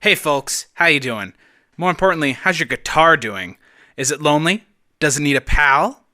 Hey folks, how you doing? More importantly, how's your guitar doing? Is it lonely? Does it need a pal?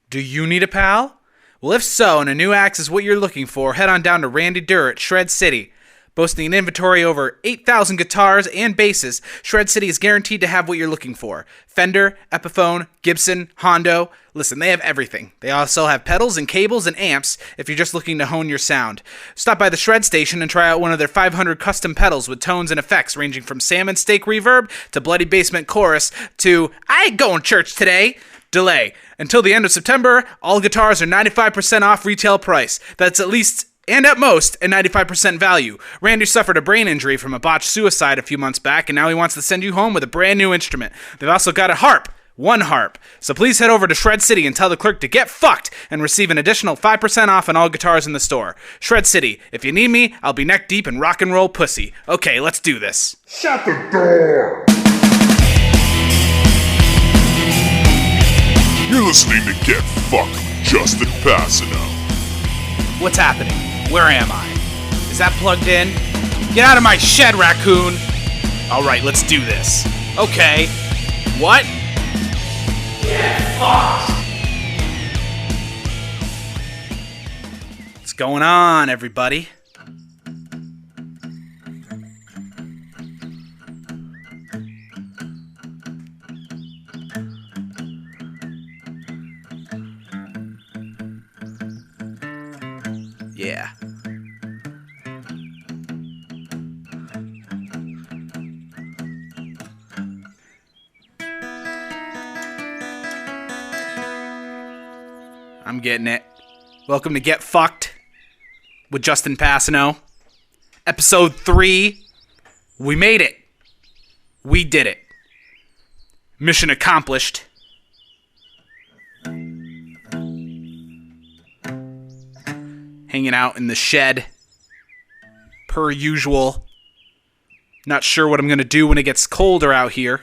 Do you need a pal? Well, if so, and a new axe is what you're looking for, head on down to Randy Durr at Shred City. Boasting an inventory over 8,000 guitars and basses, Shred City is guaranteed to have what you're looking for. Fender, Epiphone, Gibson, Hondo. Listen, they have everything. They also have pedals and cables and amps if you're just looking to hone your sound. Stop by the Shred Station and try out one of their 500 custom pedals with tones and effects ranging from salmon steak reverb to bloody basement chorus to I ain't going church today. Delay. Until the end of September, all guitars are 95% off retail price. That's at least and at most, a 95% value. Randy suffered a brain injury from a botched suicide a few months back, and now he wants to send you home with a brand new instrument. They've also got a harp. One harp. So please head over to Shred City and tell the clerk to get fucked and receive an additional 5% off on all guitars in the store. Shred City. If you need me, I'll be neck deep in rock and roll pussy. Okay, let's do this. Shut the door! You're listening to Get Fucked with Justin Passano. What's happening? Where am I? Is that plugged in? Get out of my shed, raccoon! Alright, let's do this. Okay. What? Get fucked! What's going on, everybody? Yeah. I'm getting it. Welcome to Get Fucked with Justin Passano. Episode 3. We made it. We did it. Mission accomplished. Hanging out in the shed. Per usual. Not sure what I'm going to do when it gets colder out here.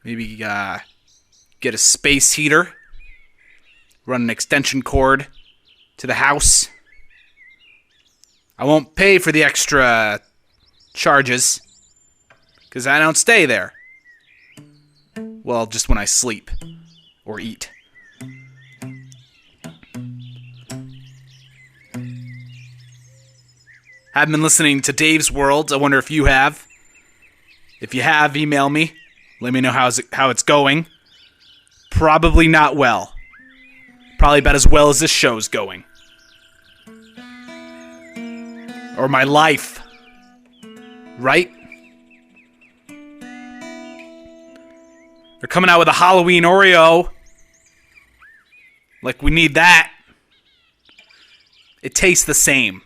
Maybe get a space heater. Run an extension cord to the house. I won't pay for the extra charges. Because I don't stay there. Well, just when I sleep. Or eat. I've been listening to Dave's World. I wonder if you have. If you have, email me. Let me know how it's going. Probably not well. Probably about as well as this show's going. Or my life. Right? They're coming out with a Halloween Oreo. Like we need that. It tastes the same.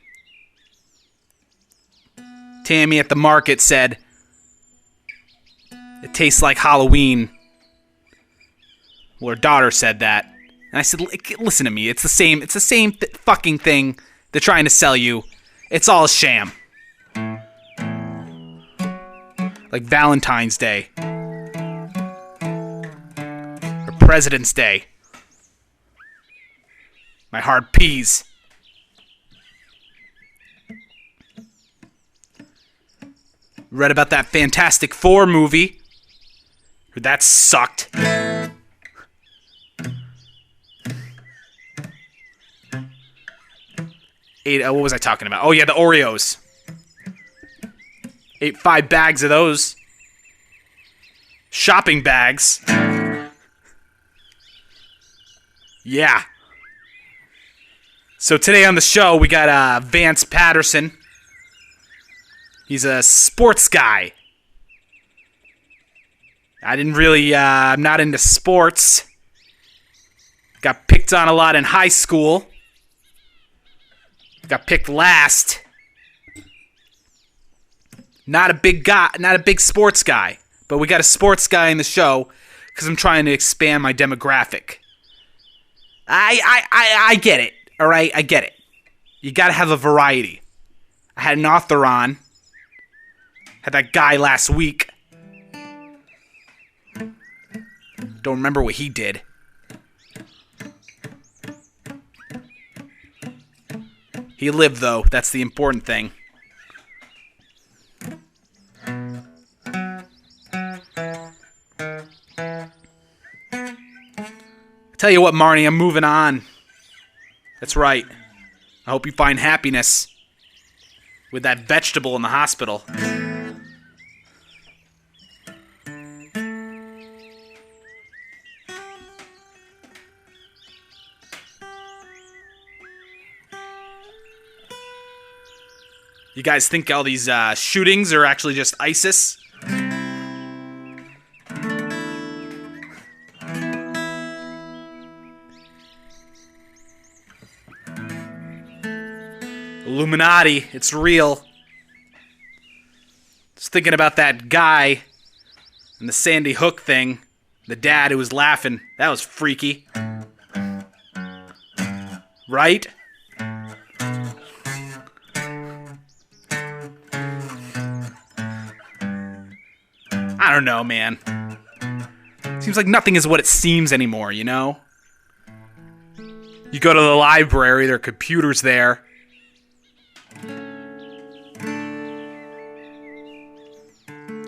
Tammy at the market said, it tastes like Halloween. Well, her daughter said that. And I said, listen to me, it's the same fucking thing they're trying to sell you. It's all a sham. Like Valentine's Day. Or President's Day. My heart peas. Read about that Fantastic Four movie. Heard that sucked. What was I talking about? Oh yeah, the Oreos. Ate 5 bags of those. Shopping bags. Yeah. So today on the show, we got Vance Patterson. He's a sports guy. I'm not into sports. Got picked on a lot in high school. Got picked last. Not a big sports guy. But we got a sports guy in the show because I'm trying to expand my demographic. I get it. All right, I get it. You got to have a variety. I had an author on. Had that guy last week. Don't remember what he did. He lived, though. That's the important thing. Tell you what, Marnie, I'm moving on. That's right. I hope you find happiness with that vegetable in the hospital. You guys think all these shootings are actually just ISIS? Illuminati, it's real. Just thinking about that guy and the Sandy Hook thing. The dad who was laughing. That was freaky. Right? I don't know, man. Seems like nothing is what it seems anymore, you know? You go to the library, there are computers there.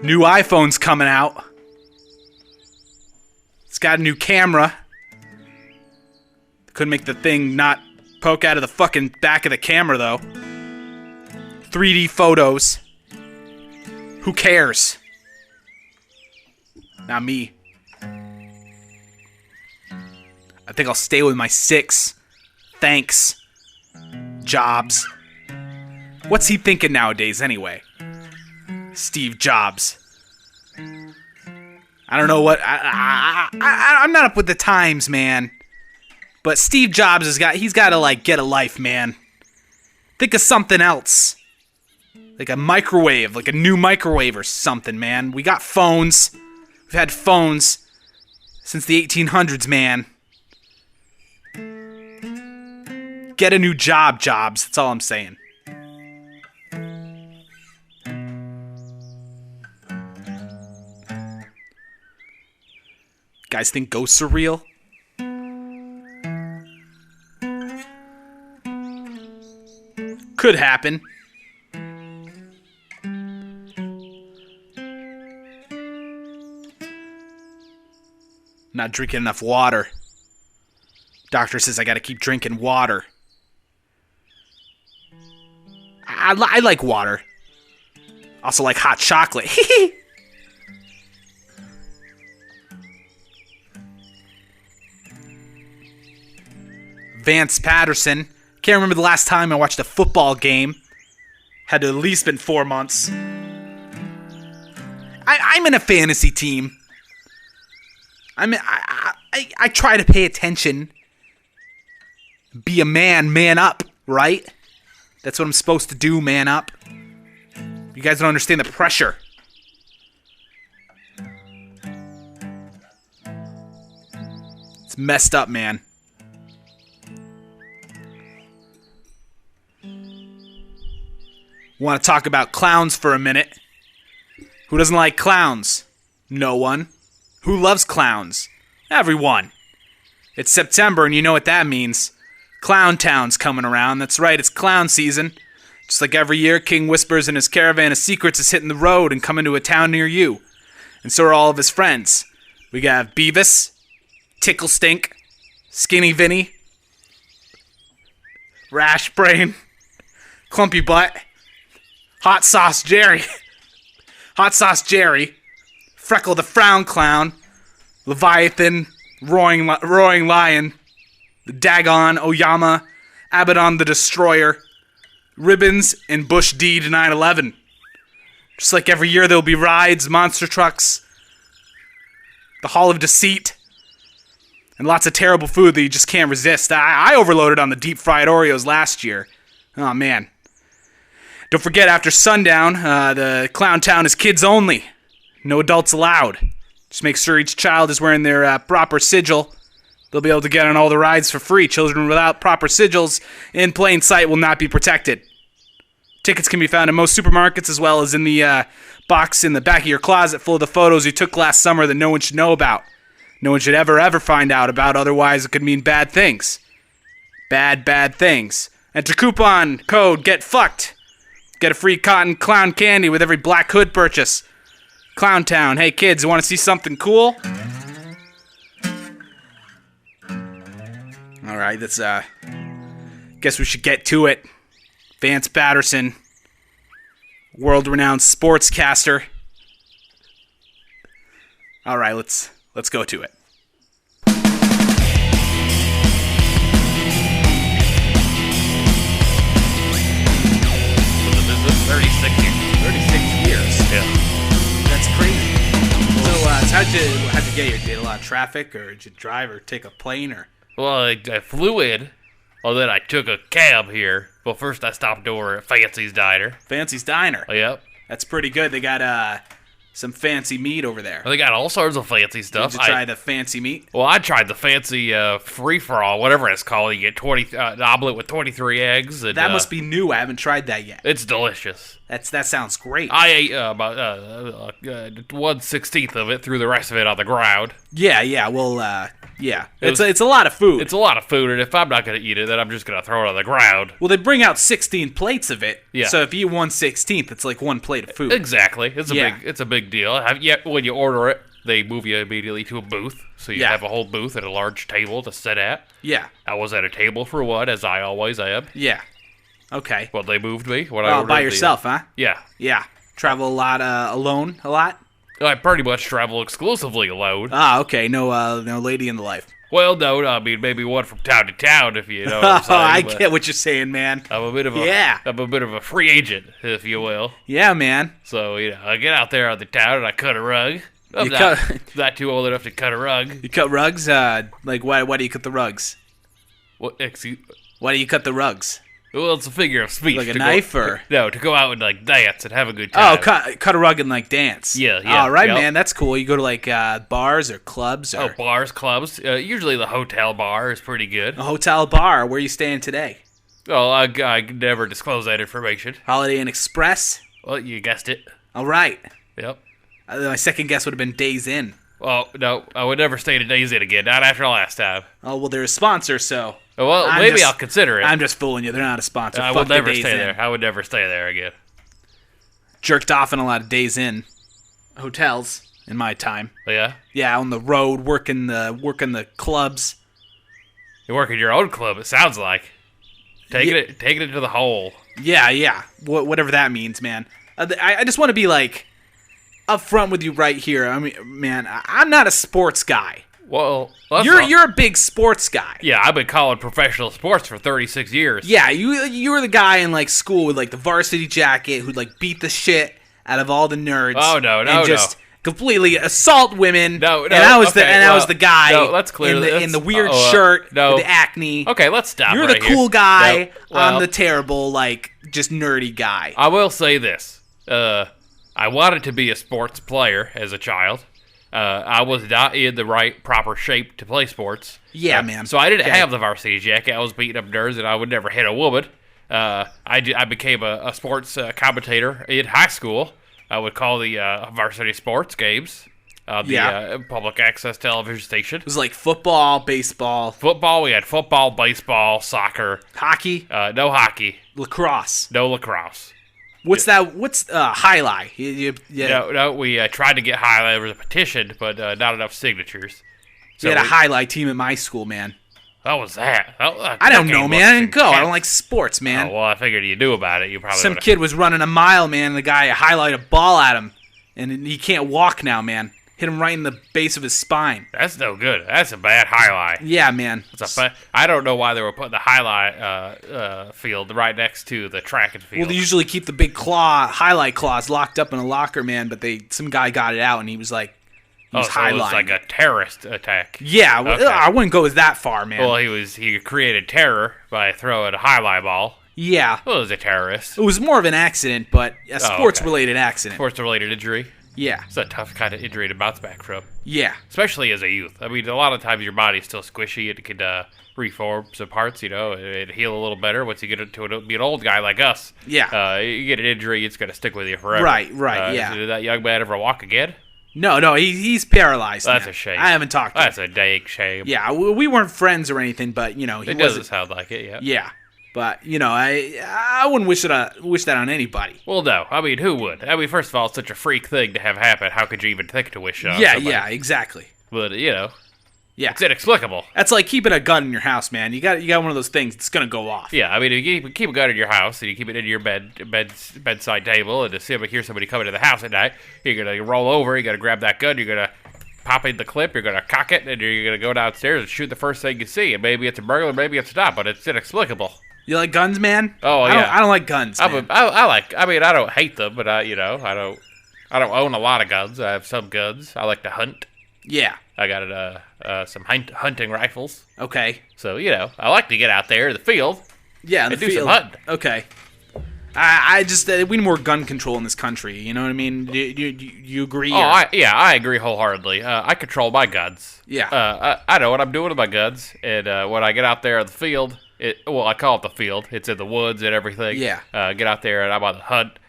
New iPhone's coming out. It's got a new camera. Couldn't make the thing not poke out of the fucking back of the camera, though. 3D photos. Who cares? Not me. I think I'll stay with my 6. Thanks. Jobs. What's he thinking nowadays, anyway? Steve Jobs. I don't know what... I'm not up with the times, man. But Steve Jobs he's got to, like, get a life, man. Think of something else. Like a microwave, like a new microwave or something, man. We got phones. We've had phones since the 1800s, man. Get a new job, Jobs. That's all I'm saying. Guys think ghosts are real? Could happen. Not drinking enough water. Doctor says I gotta keep drinking water. I like water. Also like hot chocolate. Vance Patterson. Can't remember the last time I watched a football game. Had to at least been 4 months. I'm in a fantasy team. I try to pay attention. Be a man up, right? That's what I'm supposed to do, man up. You guys don't understand the pressure. It's messed up, man. Want to talk about clowns for a minute? Who doesn't like clowns? No one. Who loves clowns? Everyone. It's September and you know what that means. Clown Town's coming around. That's right, it's clown season. Just like every year, King Whispers and his caravan of secrets is hitting the road and coming to a town near you. And so are all of his friends. We got Beavis, Tickle Stink, Skinny Vinny, Rash Brain, Clumpy Butt, Hot Sauce Jerry, Freckle the Frown Clown, Leviathan, Roaring Lion, the Dagon, Oyama, Abaddon the Destroyer, Ribbons, and Bush D to 9/11. Just like every year there'll be rides, monster trucks, the Hall of Deceit, and lots of terrible food that you just can't resist. I overloaded on the deep fried Oreos last year. Oh man. Don't forget, after sundown, the Clown Town is kids only. No adults allowed. Just make sure each child is wearing their proper sigil. They'll be able to get on all the rides for free. Children without proper sigils in plain sight will not be protected. Tickets can be found in most supermarkets as well as in the box in the back of your closet full of the photos you took last summer that no one should know about. No one should ever find out about, otherwise it could mean bad things. Bad things. Enter coupon code GETFUCKED. Get a free cotton clown candy with every Black Hood purchase. Clown Town. Hey kids, you want to see something cool? right, that's guess we should get to it. Vance Patterson, world-renowned sportscaster. All right, let's go to it. This is 36 years. Yeah. That's crazy. So how'd you get here? Did a lot of traffic, or did you drive, or take a plane, or? Well, I flew in, and then I took a cab here. Well, first I stopped over at Fancy's Diner. Fancy's Diner. Oh, yep. That's pretty good. They got some fancy meat over there. Well, they got all sorts of fancy stuff. Did you try the fancy meat? Well, I tried the fancy free-for-all, whatever it's called. You get an omelet with 23 eggs. And, that must be new. I haven't tried that yet. It's delicious. That sounds great. I ate about 1/16 of it, threw the rest of it on the ground. Yeah. Well, yeah. It's a lot of food. It's a lot of food, and if I'm not going to eat it, then I'm just going to throw it on the ground. Well, they bring out 16 plates of it. Yeah. So if you eat 1/16, it's like one plate of food. Exactly. It's a big deal. When you order it, they move you immediately to a booth, so you have a whole booth and a large table to sit at. Yeah. I was at a table for one, as I always am. Yeah. Okay. Well, they moved me when I ordered by yourself, huh? Yeah. Yeah. Travel a lot alone a lot? I pretty much travel exclusively alone. Ah, okay. No lady in the life. Well, no, I mean, maybe one from town to town, if you know what I'm saying. I get what you're saying, man. I'm a bit of a free agent, if you will. Yeah, man. So, I get out there on the town and I cut a rug. I'm not too old enough to cut a rug. You cut rugs? Like, why do you cut the rugs? What? Excuse? Why do you cut the rugs? Well, it's a figure of speech. Like a knife, or? No, to go out and, dance and have a good time. Oh, cut a rug and, dance. Yeah. All right, man, that's cool. You go to, bars or clubs? Or... Oh, bars, clubs. Usually the hotel bar is pretty good. A hotel bar? Where are you staying today? Well, I never disclose that information. Holiday Inn Express? Well, you guessed it. All right. Yep. My second guess would have been Days Inn. Oh, no, I would never stay at Days Inn again, not after last time. Oh, well, they're a sponsor, so... Well, I'll consider it. I'm just fooling you. They're not a sponsor. I would never stay there. I would never stay there again. Jerked off in a lot of Days Inn hotels in my time. Oh, yeah? Yeah, on the road, working the clubs. You're working your own club, it sounds like. Taking it to the hole. Yeah. Whatever that means, man. I just want to be, up front with you right here. I mean, man, I'm not a sports guy. Well, you're a big sports guy. Yeah, I've been calling professional sports for 36 years. Yeah, you were the guy in school with the varsity jacket who'd beat the shit out of all the nerds. Oh no, and just completely assault women. No, and I was the guy. No, let's clear in the weird shirt with the acne. Okay, let's stop. You're right the cool here. guy. No, well, I'm the terrible, just nerdy guy. I will say this. I wanted to be a sports player as a child. I was not in the proper shape to play sports. Yeah, man. So I didn't have the varsity jacket. I was beating up nerds, and I would never hit a woman. I became a sports commentator in high school. I would call the varsity sports games on the public access television station. It was football, baseball. Football, we had football, baseball, soccer. Hockey? No hockey. Lacrosse? No lacrosse. What's that? What's highlight? No, we tried to get highlight. There was a petition, but not enough signatures. So we had a highlight team at my school, man. What was that? I don't know, man. I didn't go. I don't like sports, man. Oh, well, I figured you knew about it. You probably Some kid was running a mile, man, and the guy highlighted a ball at him, and he can't walk now, man. Hit him right in the base of his spine. That's no good. That's a bad highlight. Yeah, man. I don't know why they were putting the highlight field right next to the track and field. Well, they usually keep the big highlight claws locked up in a locker, man, but some guy got it out, and he was highlighting. So it was like a terrorist attack. Yeah, well, I wouldn't go that far, man. Well, he created terror by throwing a highlight ball. Yeah. Well, it was a terrorist. It was more of an accident, but a sports-related accident. Sports-related injury. Yeah. It's a tough kind of injury to bounce back from. Yeah. Especially as a youth. I mean, a lot of times your body's still squishy. It could reform some parts, it'd heal a little better once you get into be an old guy like us. Yeah. You get an injury, it's going to stick with you forever. Right, yeah. Did that young man ever walk again? No, he's paralyzed. That's now. a shame. I haven't talked to him. That's a dang shame. Yeah, we weren't friends or anything, but, he It doesn't sound like it, yeah. Yeah. But, I wouldn't wish that on anybody. Well, no. I mean, who would? I mean, first of all, it's such a freak thing to have happen. How could you even think to wish it on Yeah, somebody? yeah, exactly. But, Yeah. It's inexplicable. That's like keeping a gun in your house, man. You got one of those things that's gonna go off. Yeah, I mean, if you keep a gun in your house and you keep it in your bedside table, and to hear somebody come into the house at night, you're gonna roll over, you're gonna grab that gun, you're gonna pop in the clip, you're gonna cock it, and you're gonna go downstairs and shoot the first thing you see. And maybe it's a burglar, maybe it's not, but it's inexplicable. You like guns, man? Oh, I don't like guns. Man. I don't hate them, but I don't own a lot of guns. I have some guns. I like to hunt. Yeah. I got some hunting rifles. Okay. So, I like to get out there in the field. Yeah, and do some hunting. Okay. I just we need more gun control in this country. You know what I mean? Do you agree? I agree wholeheartedly. I control my guns. Yeah. I know what I'm doing with my guns, and when I get out there in the field, I call it the field. It's in the woods and everything. Yeah. Get out there and I'm on the hunt.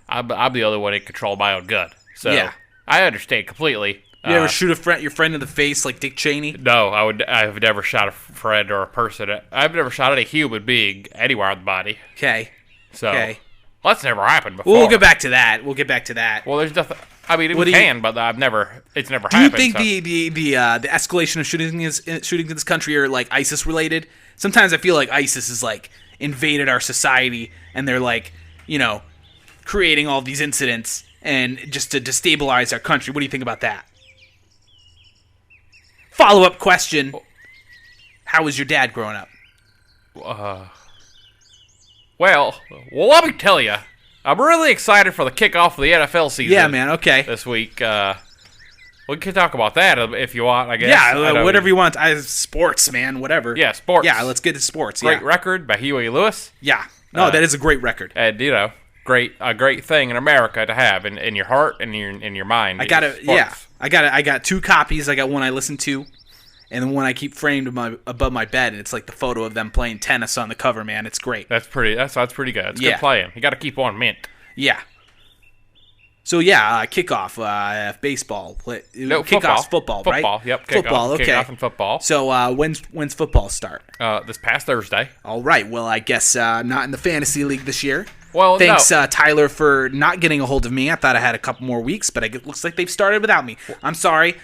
I'm the only one that control my own gun. So yeah. I understand completely. You ever shoot your friend in the face like Dick Cheney? No, I've never shot a friend or a person. I've never shot any human being anywhere on the body. Okay. So that's never happened before. We'll get back to that. Well, there's nothing. I mean, but it's never happened. Do you think the escalation of shootings in this country are like ISIS related? Sometimes I feel like ISIS is like invaded our society and they're like, creating all these incidents and just to destabilize our country. What do you think about that? Follow-up question. How was your dad growing up? Well, let me tell you. I'm really excited for the kickoff of the NFL season. Yeah, man, okay. This week. We can talk about that if you want, I guess. Yeah, whatever you want. Sports, man, whatever. Yeah, sports. Yeah, let's get to sports. Great record by Huey Lewis. Yeah. No, that is a great record. And, a great thing in America to have in your heart and in your mind. I got 2 copies. I got one I listen to, and then one I keep framed above my bed, and it's like the photo of them playing tennis on the cover, man. It's great. That's pretty good. It's good playing. You got to keep on mint. Yeah. So kickoff, baseball. Kickoff's football, right? Football, yep. Football, okay. Kickoff and football. So when's football start? This past Thursday. All right. Well, I guess not in the fantasy league this year. Well, thanks, Tyler, for not getting a hold of me. I thought I had a couple more weeks, but it looks like they've started without me. I'm sorry.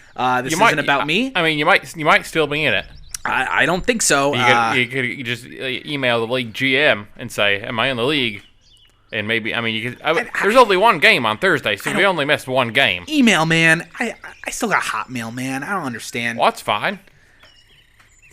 This isn't about me. I mean, you might still be in it. I don't think so. You could just email the league GM and say, "Am I in the league?" And maybe there's only one game on Thursday, so we only missed one game. Email, man. I still got Hotmail, man. I don't understand. Well, that's fine.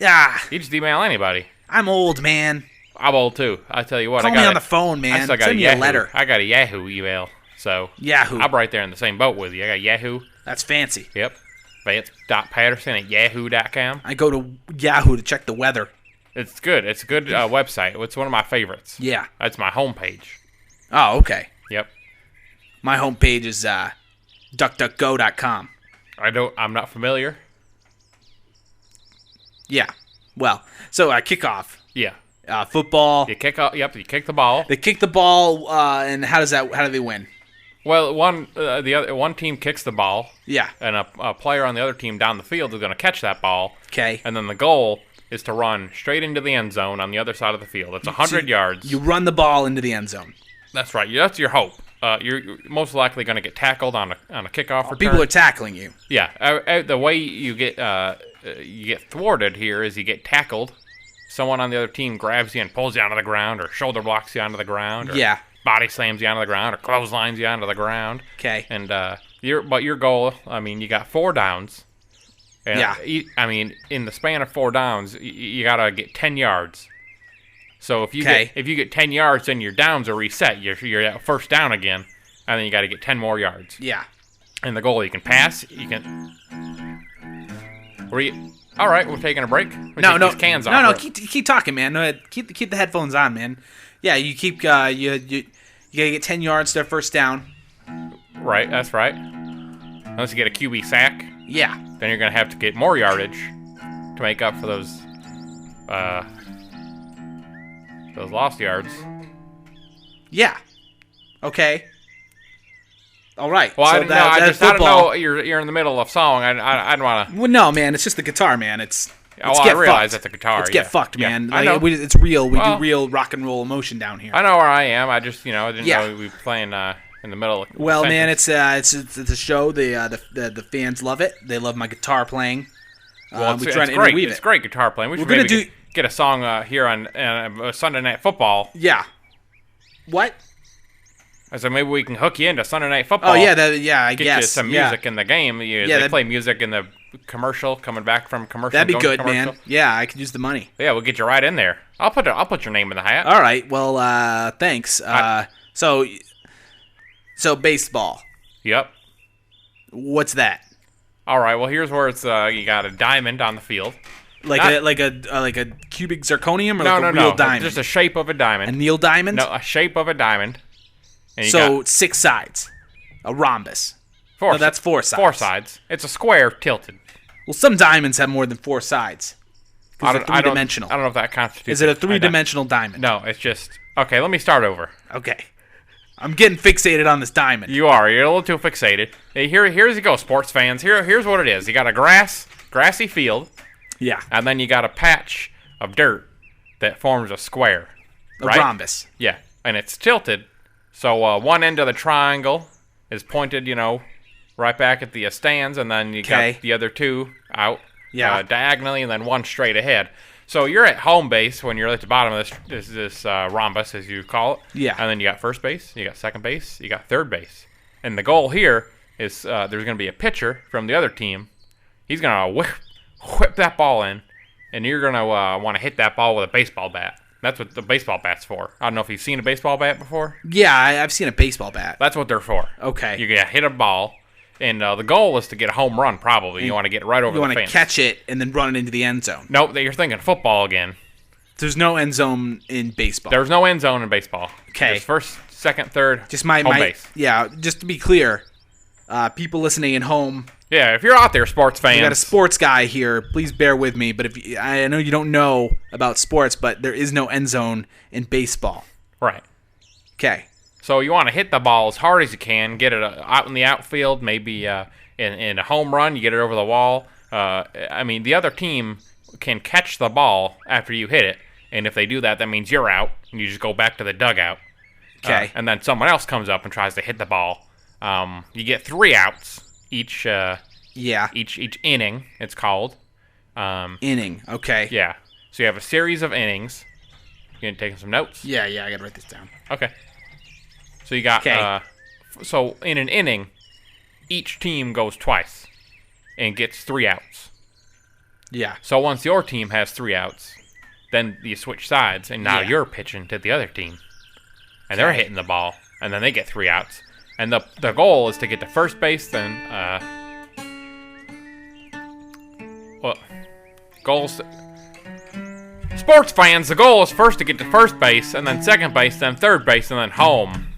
Yeah. You just email anybody. I'm old, man. I'm old too. I tell you what. Call me on the phone, man. Send me a letter. I got a Yahoo email, so Yahoo. I'm right there in the same boat with you. I got Yahoo. That's fancy. Yep. Vance.Patterson@yahoo.com. I go to Yahoo to check the weather. It's good. It's a good website. It's one of my favorites. Yeah. That's my homepage. Oh, okay. Yep. My homepage is duckduckgo.com. I'm not familiar. Yeah. Well, so kickoff. Yeah. Football. You kick off. Yep. You kick the ball. They kick the ball, and how do they win? Well, one team kicks the ball. Yeah. And a player on the other team down the field is going to catch that ball. Okay. And then the goal is to run straight into the end zone on the other side of the field. It's 100 yards. You run the ball into the end zone. That's right. That's your hope. You're most likely going to get tackled on a kickoff return. People are tackling you. Yeah. The way you get thwarted here is you get tackled. Someone on the other team grabs you and pulls you onto the ground, or shoulder blocks you onto the ground, or body slams you onto the ground, or clotheslines you onto the ground. Okay. And your goal, you got 4 downs. And in the span of 4 downs, you got to get 10 yards. So if you get 10 yards, then your downs are reset. You're at first down again, and then you got to get 10 more yards. Yeah. And the goal, you can pass. You can. All right, we're taking a break. No, cans off. Keep talking, man. No, keep the headphones on, man. Yeah, you keep you gotta get 10 yards to first down. Right, that's right. Unless you get a QB sack. Yeah. Then you're gonna have to get more yardage to make up for those lost yards. Yeah. Okay. All right. Well, so I don't know. You're in the middle of a song. I don't want to. Well, no, man. It's just the guitar, man. I realize that's the guitar. Let's get fucked, man. I know. It's real. We do real rock and roll emotion down here. I know where I am. I just, I didn't know we were playing in the middle. Well, man, it's a show. The fans love it. They love my guitar playing. Well, we it's try to great. interweave It's it. great guitar playing. We should gonna maybe get a song here on Sunday Night Football. Yeah. What? I said maybe we can hook you into Sunday Night Football. Oh, yeah, I Get guess. you some music in the game. They play music in the commercial, coming back from commercial. That'd be going to good, commercial. man. Yeah, I could use the money. Yeah, we'll get you right in there. I'll put your name in the hat. All right. Well, thanks. So baseball. Yep. What's that? All right. Well, here's where it's you got a diamond on the field. Like a cubic zirconium or a real diamond? Just a shape of a diamond. A Neil diamond? No, a shape of a diamond. And you so got 6 sides. A rhombus. four. No, that's 4 sides. 4 sides. It's a square tilted. Well, some diamonds have more than 4 sides. I Because they're 3-dimensional. don't know if that constitutes. Is it a 3-dimensional diamond? No, it's just okay. Let me start over. Okay. I'm getting fixated on this diamond. You're a little too fixated. Hey, here's you go, sports fans. Here's what it is. You got a grassy field, Yeah. and then you got a patch of dirt that forms a square. A right? rhombus. Yeah, and it's tilted. So one end of the triangle is pointed, right back at the stands, and then you got the other 2 out diagonally, and then 1 straight ahead. So you're at home base when you're at the bottom of this rhombus, as you call it. Yeah. And then you got first base, you got second base, you got third base. And the goal here is there's going to be a pitcher from the other team. He's going to whip that ball in, and you're going to want to hit that ball with a baseball bat. That's what the baseball bat's for. I don't know if you've seen a baseball bat before. Yeah, I've seen a baseball bat. That's what they're for. Okay. You got to hit a ball, and the goal is to get a home run, probably. You want to get right over the fence. You want to catch it and then run it into the end zone. Nope, you're thinking football again. There's no end zone in baseball. There's no end zone in baseball. Okay. Just first, second, third, Just home base. Yeah, just to be clear, people listening at home, Yeah, if you're out there, sports fans. we got a sports guy here. Please bear with me. But I know you don't know about sports, but there is no end zone in baseball. Right. Okay. So you want to hit the ball as hard as you can, get it out in the outfield, maybe in a home run, you get it over the wall. The other team can catch the ball after you hit it, and if they do that, that means you're out, and you just go back to the dugout. Okay. And then someone else comes up and tries to hit the ball. You get 3 outs each inning, it's called. Inning. Okay. Yeah. So you have a series of innings. You taking some notes? Yeah, I gotta write this down. Okay. So you got so in an inning, each team goes twice and gets 3 outs. Yeah. So once your team has 3 outs, then you switch sides, and now you're pitching to the other team, and they're hitting the ball, and then they get 3 outs. And the goal is to get to first base, then sports fans, the goal is first to get to first base, and then second base, then third base, and then home.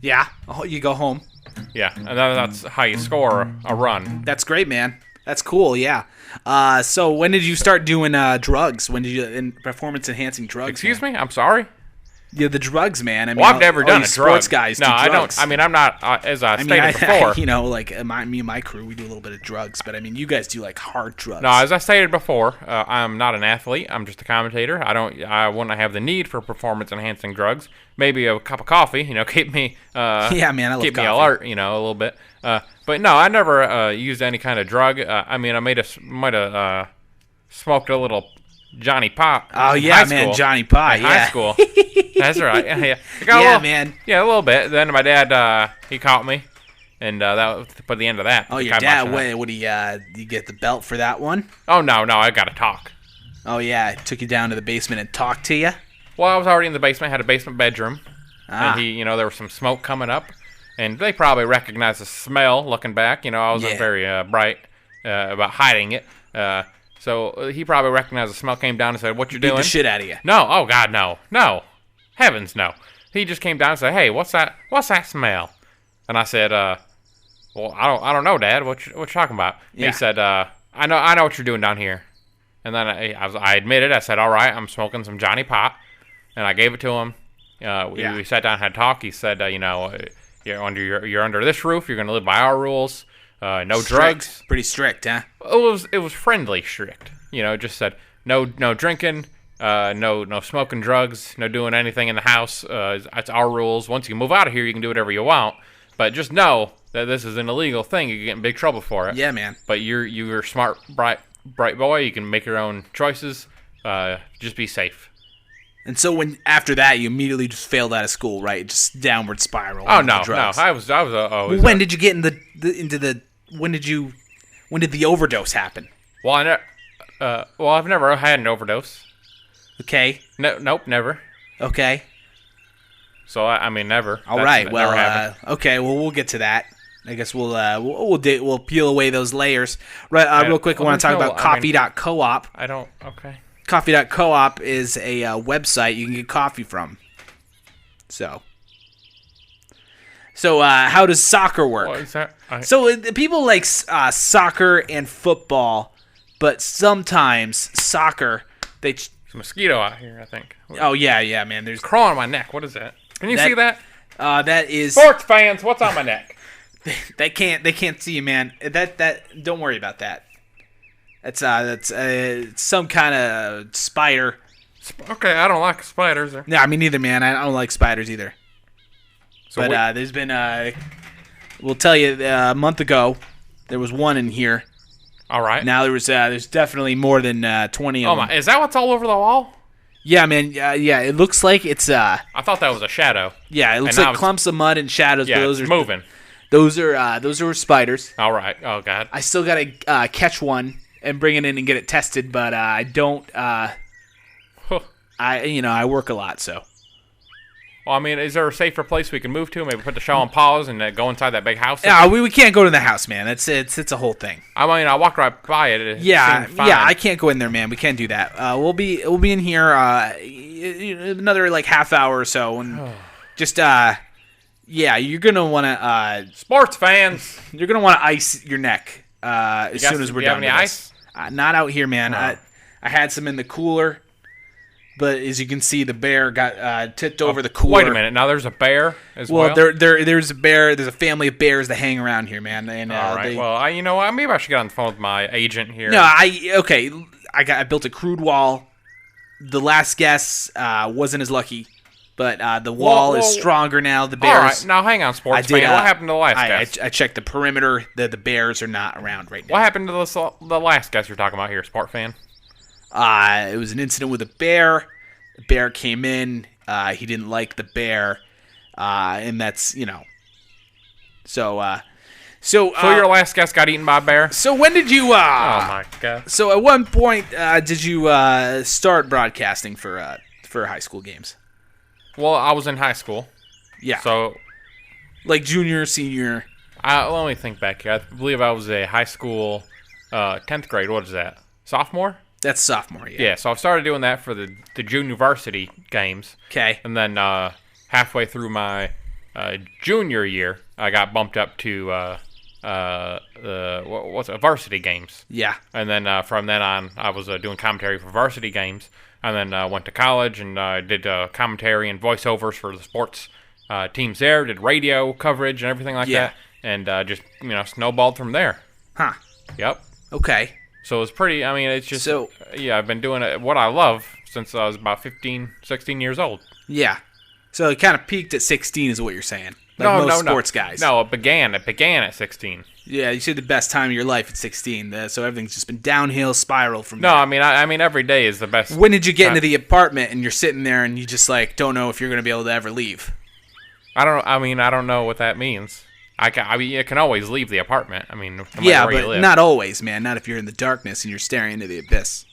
Yeah. You go home. Yeah, and that's how you score a run. That's great, man. That's cool. Yeah. So when did you start doing drugs? When did you in performance enhancing drugs? Excuse me? I'm sorry? Yeah, the drugs, man. I mean, Well, I've never done a drug. Sports guys. No, do I drugs. don't. I mean, I'm not. As I stated before. Me and my crew, we do a little bit of drugs, but I mean, you guys do like hard drugs. No, as I stated before, I'm not an athlete. I'm just a commentator. I wouldn't have the need for performance enhancing drugs. Maybe a cup of coffee, keep me. Yeah, man, I love keep coffee. me alert, a little bit. But no, I never used any kind of drug. I might have smoked a little Johnny Pop. Oh in yeah, high man, school. Johnny Pie. In Yeah. high school. That's right. Yeah. Man. Yeah, a little bit. Then my dad, he caught me, and that put the end of that. Oh, your dad. What do you get the belt for that one? Oh no, I got to talk. Oh yeah, took you down to the basement and talked to you. Well, I was already in the basement. Had a basement bedroom, Ah. and there was some smoke coming up, and they probably recognized the smell. Looking back, I wasn't very bright about hiding it. So he probably recognized the smell, came down and said, "What you Beat doing?" the shit out of you. No, oh God, no, heavens, no. He just came down and said, "Hey, what's that? What's that smell?" And I said, "Well, I don't know, Dad. What you talking about?" And he said, "I know what you're doing down here." And then I admitted. I said, "All right, I'm smoking some Johnny Pot," and I gave it to him. We sat down and had a talk. He said, "You're under this roof. You're going to live by our rules. No Strict. drugs." Pretty strict, huh? It was friendly strict. Just said no drinking, no smoking drugs, no doing anything in the house. It's our rules. Once you move out of here, you can do whatever you want. But just know that this is an illegal thing. You can get in big trouble for it. Yeah, man. But you're a smart, bright boy. You can make your own choices. Just be safe. And so after that, you immediately just failed out of school, right? Just downward spiral. Oh into no, drugs. no. I was always. When did you get when did the overdose happen? Well, I've never had an overdose. Okay. Nope, never. Okay. So I mean, never. All right. Well, okay. Well, we'll get to that. I guess we'll peel away those layers. Right. Real quick, I want to talk about coffee.coop. I don't. Okay. Coffee.coop is a website you can get coffee from. So how does soccer work? What is that? People like soccer and football, but sometimes soccer There's a mosquito out here, I think. Oh yeah, man. There's crawling on my neck. What is that? Can you see that? That is Sports fans. What's on my neck? They can't see you, man. That don't worry about that. That's some kind of spider. Okay, I don't like spiders. No, I mean neither, man. I don't like spiders either. So but there's been we'll tell you a month ago there was one in here. All right. Now there's definitely more than 20 of them. My! Is that what's all over the wall? Yeah, man. Yeah, it looks like it's I thought that was a shadow. Yeah, it looks like clumps of mud and shadows. Yeah, but those it's are moving. Those are spiders. All right. Oh God. I still gotta catch one and bring it in and get it tested, but I don't. I work a lot, so. Well, I mean, is there a safer place we can move to? Maybe put the show on pause and go inside that big house? Yeah, we can't go to the house, man. It's a whole thing. I mean, I walked right by it. Yeah, seemed fine. yeah. I can't go in there, man. We can't do that. We'll be in here another like half hour or so, and just yeah, you're gonna want to sports fans. You're gonna want to ice your neck as soon as we're done. Do you have any ice? Not out here, man. Oh. I had some in the cooler. But as you can see, the bear got tipped over the cooler. Wait a minute. Now there's a bear as well? Well, there's a bear. There's a family of bears that hang around here, man. And, all right. Well, you know what? Maybe I should get on the phone with my agent here. No, I built a crude wall. The last guess wasn't as lucky, but the wall is stronger now. The bears. All right. Now hang on, sports fan. What happened to the last guess? I checked the perimeter. The bears are not around right now. What happened to the last guess you're talking about here, sport fan? It was an incident with a bear. The bear came in. He didn't like the bear, and that's So your last guess got eaten by a bear? So when did you? Oh my God! So at one point, did you start broadcasting for high school games? Well, I was in high school. Yeah. So, like junior, senior. Let me think back here. I believe I was a high school 10th grade. What is that? Sophomore? That's sophomore, yeah. Yeah, so I started doing that for the junior varsity games. Okay. And then halfway through my junior year, I got bumped up to varsity games. Yeah. And then from then on, I was doing commentary for varsity games. And then went to college and did commentary and voiceovers for the sports teams there. Did radio coverage and everything like that. And just, snowballed from there. Huh. Yep. Okay. So it was pretty, it's just, I've been doing what I love since I was about 15, 16 years old. Yeah. So it kind of peaked at 16 is what you're saying. Like most sports guys. No, it began at 16. Yeah, you said the best time of your life at 16. So everything's just been downhill spiral from there. No, I mean every day is the best. When did you get into the apartment and you're sitting there and you just don't know if you're going to be able to ever leave? I don't know what that means. You can always leave the apartment. No matter where you live. Not always, man. Not if you're in the darkness and you're staring into the abyss.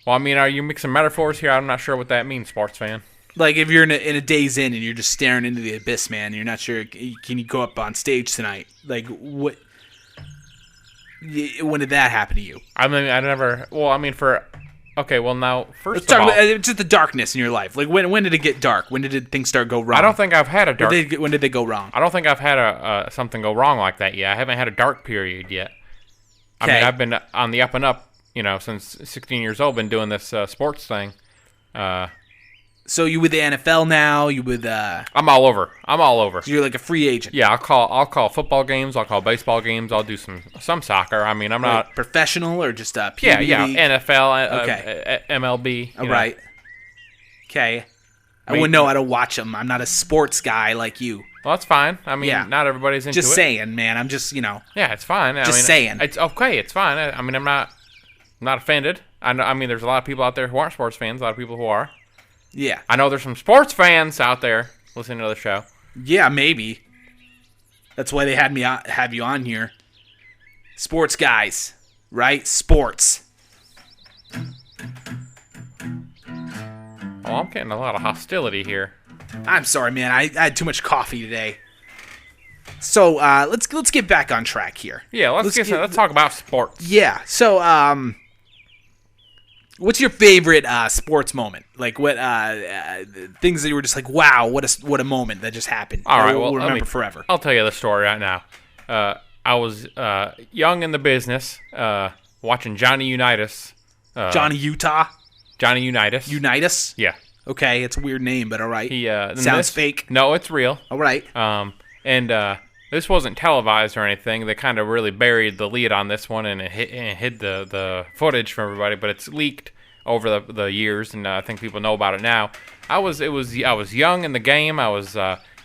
Well, are you mixing metaphors here? I'm not sure what that means, sports fan. Like if you're in a Days Inn and you're just staring into the abyss, man, and you're not sure, can you go up on stage tonight? Like, what? When did that happen to you? I never. Well, okay, well now, first Let's talk about just the darkness in your life. Like when did it get dark? When did things start go wrong? I don't think I've had a dark. When did they go wrong? I don't think I've had something go wrong like that yet. I haven't had a dark period yet. Okay. I've been on the up and up, since 16 years old. Been doing this sports thing. So you with the NFL now? You with? I'm all over. So you're like a free agent. Yeah, I'll call football games. I'll call baseball games. I'll do some soccer. I'm not like professional or just PB yeah league? NFL. Okay. MLB. All right. Okay. I wouldn't know how to watch them. I'm not a sports guy like you. Well, that's fine. I mean, Yeah. not everybody's into Just it. saying, man. I'm just, you know. Yeah, it's fine. Just saying. It's okay. It's fine. I mean, I'm not offended. I mean, there's a lot of people out there who aren't sports fans. A lot of people who are. Yeah. I know there's some sports fans out there listening to the show. Yeah, maybe. That's why they had me have you on here. Sports guys, right? Sports. Oh, I'm getting a lot of hostility here. I'm sorry, man. I had too much coffee today. So let's get back on track here. Yeah, let's talk about sports. Yeah. So what's your favorite sports moment? Like what things that you were just like, wow, what a moment that just happened. All right, we'll well, remember forever. I'll tell you the story right now. I was young in the business, watching Johnny Unitas. Johnny Utah. Johnny Unitas. Unitas. Yeah. Okay, it's a weird name, but all right. He sounds fake. No, it's real. All right. And this wasn't televised or anything. They kind of really buried the lead on this one and hid the footage from everybody. But it's leaked over the years, and I think people know about it now. I was young in the game. I was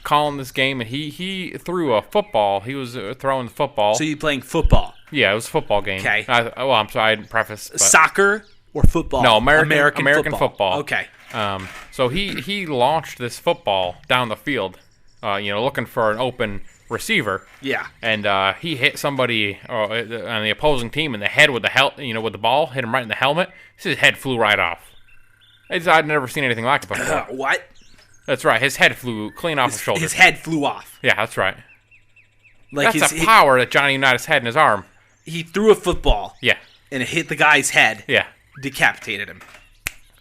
calling this game, and he threw a football. He was throwing the football. So you playing football? Yeah, it was a football game. Okay. I'm sorry, I didn't preface. But Soccer or football? No, American football. Okay. So he launched this football down the field, looking for an open receiver. Yeah. And he hit somebody on the opposing team in the head with the ball, hit him right in the helmet. His head flew right off. I'd never seen anything like it before. What? That's right. His head flew clean off his shoulder. His head flew off. Yeah, that's right. Like that's the power that Johnny Unitas had in his arm. He threw a football. Yeah. And it hit the guy's head. Yeah. Decapitated him.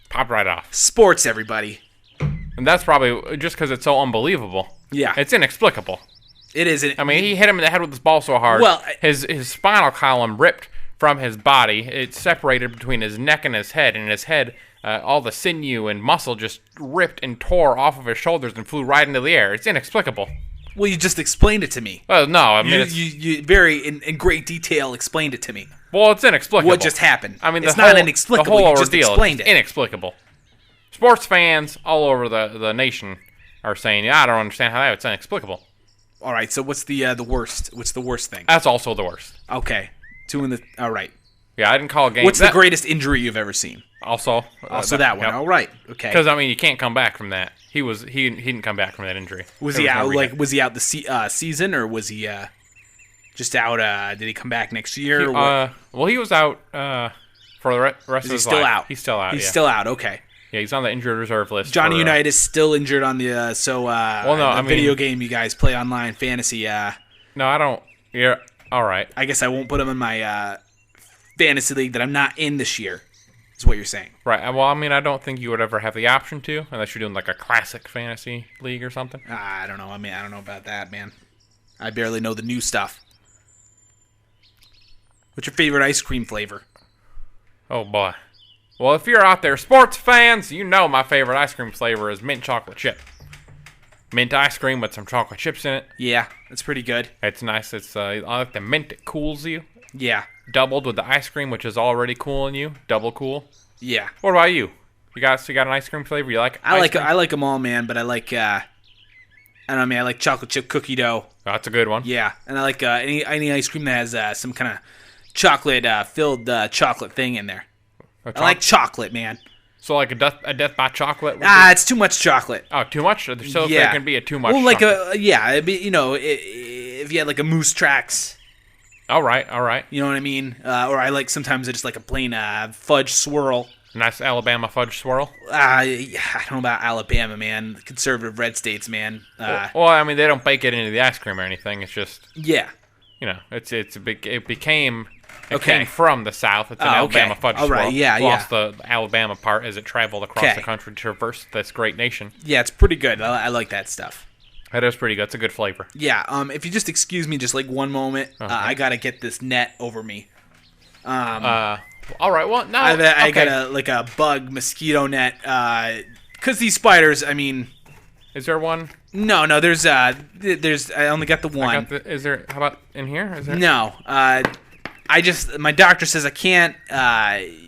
Popped right off. Sports, everybody. And that's probably just because it's so unbelievable. Yeah. It's inexplicable. It is. I mean, he hit him in the head with his ball so hard. Well, his spinal column ripped from his body. It separated between his neck and his head. And in his head, all the sinew and muscle just ripped and tore off of his shoulders and flew right into the air. It's inexplicable. Well, you just explained it to me. Well, no, I mean, you very in great detail explained it to me. Well, it's inexplicable. What just happened? I mean, it's not inexplicable. The whole you just ordeal explained is it. Inexplicable. Sports fans all over the nation are saying, "Yeah, I don't understand how it's inexplicable." All right, so what's the worst? What's the worst thing? That's also the worst. Okay, all right. Yeah, I didn't call a game. What's the greatest injury you've ever seen? Also that one. Yep. All right. Okay. Because I mean, you can't come back from that. He didn't come back from that injury. Was he out? Was he out the season, or was he just out? Did he come back next year? Well, he was out for the rest of his life. He's still out. He's still out. He's yeah. still out. Okay. Yeah, he's on the injured reserve list. Johnny Unitas is still injured on the video game you guys play online, fantasy. No, I don't. Yeah, all right. I guess I won't put him in my fantasy league that I'm not in this year. Is what you're saying. Right. Well, I mean, I don't think you would ever have the option to, unless you're doing like a classic fantasy league or something. I don't know. I mean, I don't know about that, man. I barely know the new stuff. What's your favorite ice cream flavor? Oh, boy. Well, if you're out there, sports fans, you know my favorite ice cream flavor is mint chocolate chip. Mint ice cream with some chocolate chips in it. Yeah, that's pretty good. It's nice. I like the mint. It cools you. Yeah. Doubled with the ice cream, which is already cooling you. Double cool. Yeah. What about you? You got an ice cream flavor you like? I like them all, man. But I like I don't know, man. I like chocolate chip cookie dough. Oh, that's a good one. Yeah, and I like any ice cream that has some kind of chocolate filled chocolate thing in there. I like chocolate, man. So like a death by chocolate? It's too much chocolate. Oh, too much? So yeah. there can be a too much. Well, like chocolate. if you had like a Moose Tracks. All right. You know what I mean? Or I like sometimes I just like a plain fudge swirl. Nice Alabama fudge swirl. I don't know about Alabama, man. Conservative red states, man. Well, I mean, they don't bake it into the ice cream or anything. It's just it came from the South. It's an Alabama fudge swirl. Right. Yeah, lost the Alabama part as it traveled across the country to traverse this great nation. Yeah, it's pretty good. I like that stuff. That is pretty good. It's a good flavor. Yeah. If you just excuse me, just like one moment, I gotta get this net over me. All right. Well, no. I got a bug mosquito net. Cause these spiders. I mean, is there one? No. There's. I only got the one. Is there? How about in here? Is there? No. my doctor says I can't.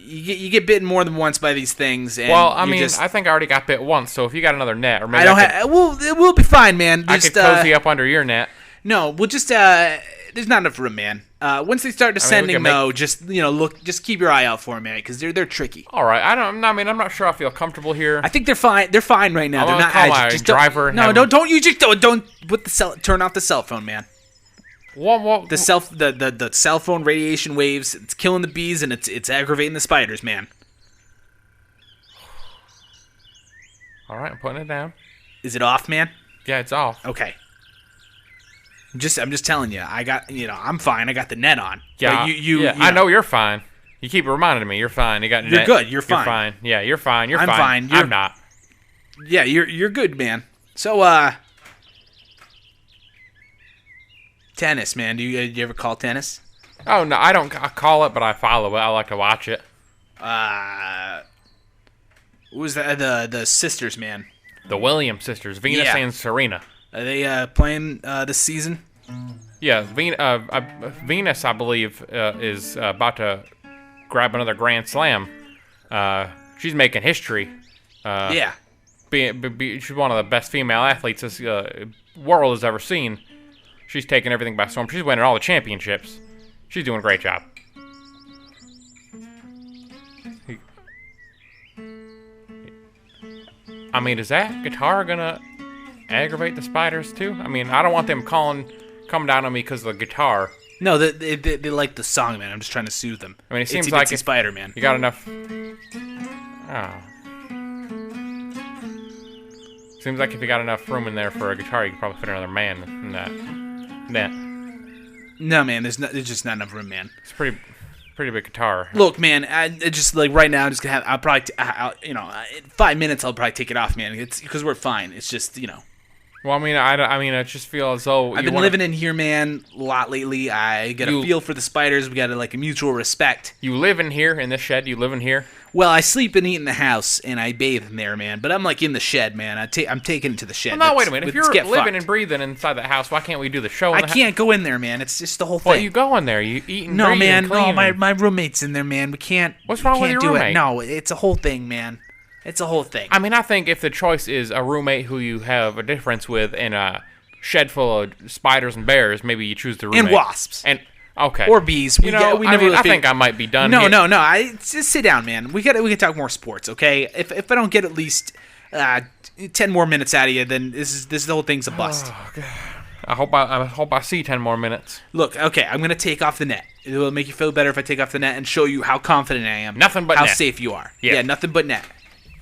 You get bitten more than once by these things. And Well, I mean, I think I already got bit once, so if you got another net, or maybe I don't have. We'll be fine, man. I could cozy up under your net. No, we'll just. There's not enough room, man. Once they start descending, though, just just keep your eye out for them, man, because they're tricky. All right, I'm not sure I feel comfortable here. I think they're fine. They're fine right now. I'm They're gonna not. call my Just driver. don't put the turn off the cell phone, man. What? The cell phone radiation waves. It's killing the bees and it's aggravating the spiders, man. All right, I'm putting it down. Is it off, man? Yeah, it's off. Okay. I'm just telling you. I got I'm fine. I got the net on. Yeah, but you I know you're fine. You keep reminding me you're fine. You got You're net. good. You're fine. You're fine. Yeah, you're fine. You're I'm fine. fine. I'm not. Yeah, you're good, man. So tennis, man. Do you ever call tennis? Oh no, I don't call it, but I follow it. I like to watch it. What was that? The sisters, man. The Williams sisters, Venus Yeah. and Serena. Are they playing this season? Yeah, Venus, I believe, is about to grab another Grand Slam. She's making history. Yeah. She's one of the best female athletes this world has ever seen. She's taking everything by storm. She's winning all the championships. She's doing a great job. I mean, is that guitar gonna aggravate the spiders too? I mean, I don't want them coming down on me because of the guitar. No, they like the song, man. I'm just trying to soothe them. I mean, it seems Itsy like Bitsy Spider, man. You got enough. Oh. Seems like if you got enough room in there for a guitar, you could probably fit another man in that net. No, man. There's just not enough room, man. It's pretty big guitar. Look, man. I just like right now. I'm just gonna have. I'll probably. In 5 minutes, I'll probably take it off, man. It's because we're fine. It's just Well, I mean, I just feel as though I've been living in here, man, a lot lately. I get a feel for the spiders. We got a mutual respect. You live in here in this shed. You live in here. Well, I sleep and eat in the house, and I bathe in there, man. But I'm in the shed, man. I'm taking it to the shed. Well, no, wait a minute. If you're living fucked. and breathing inside that house, why can't we do the show? I can't go in there, man. It's just the whole thing. Well, you go in there. You eat and no, breathe man. and clean. No, my roommate's in there, man. We can't. What's wrong with can't your do roommate? It. No, it's a whole thing, man. It's a whole thing. I mean, I think if the choice is a roommate who you have a difference with and a shed full of spiders and bears, maybe you choose the roommate. And wasps. And okay. Or bees. I think I might be done. No, here. no. Just sit down, man. We can talk more sports, okay? If I don't get at least 10 more minutes out of you, then this the whole thing's a bust. Oh, God. I hope I see 10 more minutes. Look, okay, I'm gonna take off the net. It will make you feel better if I take off the net and show you how confident I am. Nothing but how net. safe you are. Yeah. Nothing but net.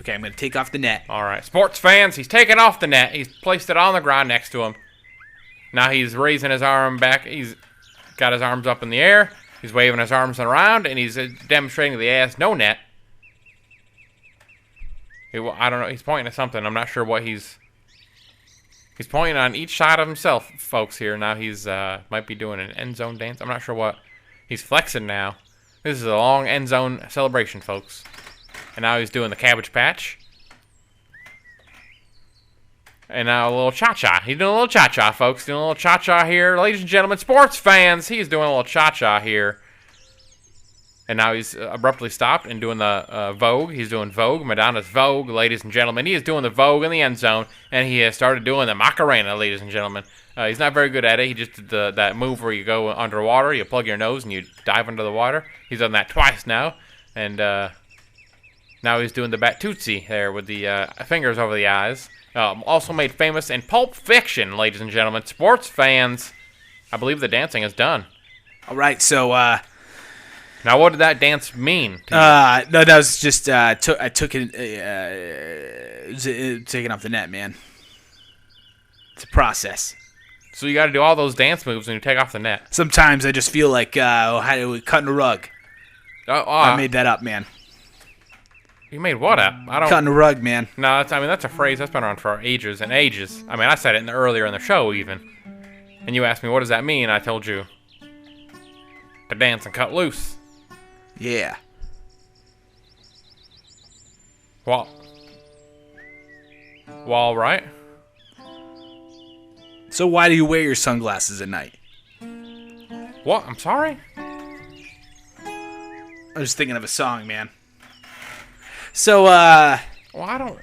Okay, I'm gonna take off the net. All right, sports fans. He's taken off the net. He's placed it on the ground next to him. Now he's raising his arm back. He's got his arms up in the air. He's waving his arms around, and he's demonstrating that he has no net. I don't know. He's pointing at something. I'm not sure what he's pointing on each side of himself, folks. Here now, he's might be doing an end zone dance. I'm not sure what he's flexing now. This is a long end zone celebration, folks. And now he's doing the Cabbage Patch. And now a little cha-cha. He's doing a little cha-cha, folks. Doing a little cha-cha here. Ladies and gentlemen, sports fans, he's doing a little cha-cha here. And now he's abruptly stopped and doing the Vogue. He's doing Vogue, Madonna's Vogue, ladies and gentlemen. He is doing the Vogue in the end zone, and he has started doing the Macarena, ladies and gentlemen. He's not very good at it. He just did that move where you go underwater, you plug your nose, and you dive under the water. He's done that twice now. And now he's doing the Batutsi there with the fingers over the eyes. Also made famous in Pulp Fiction, ladies and gentlemen. Sports fans, I believe the dancing is done. All right, so now what did that dance mean to you? no, that was just I took it taking off the net, man. It's a process. So you got to do all those dance moves when you take off the net. Sometimes I just feel like cutting a rug. I made that up, man. You made what up? Cutting a rug, man. No, that's a phrase that's been around for ages and ages. I mean, I said it earlier in the show even. And you asked me, what does that mean? I told you to dance and cut loose. Yeah. Well, all right. So why do you wear your sunglasses at night? What? I'm sorry? I was thinking of a song, man. So, Well, I don't...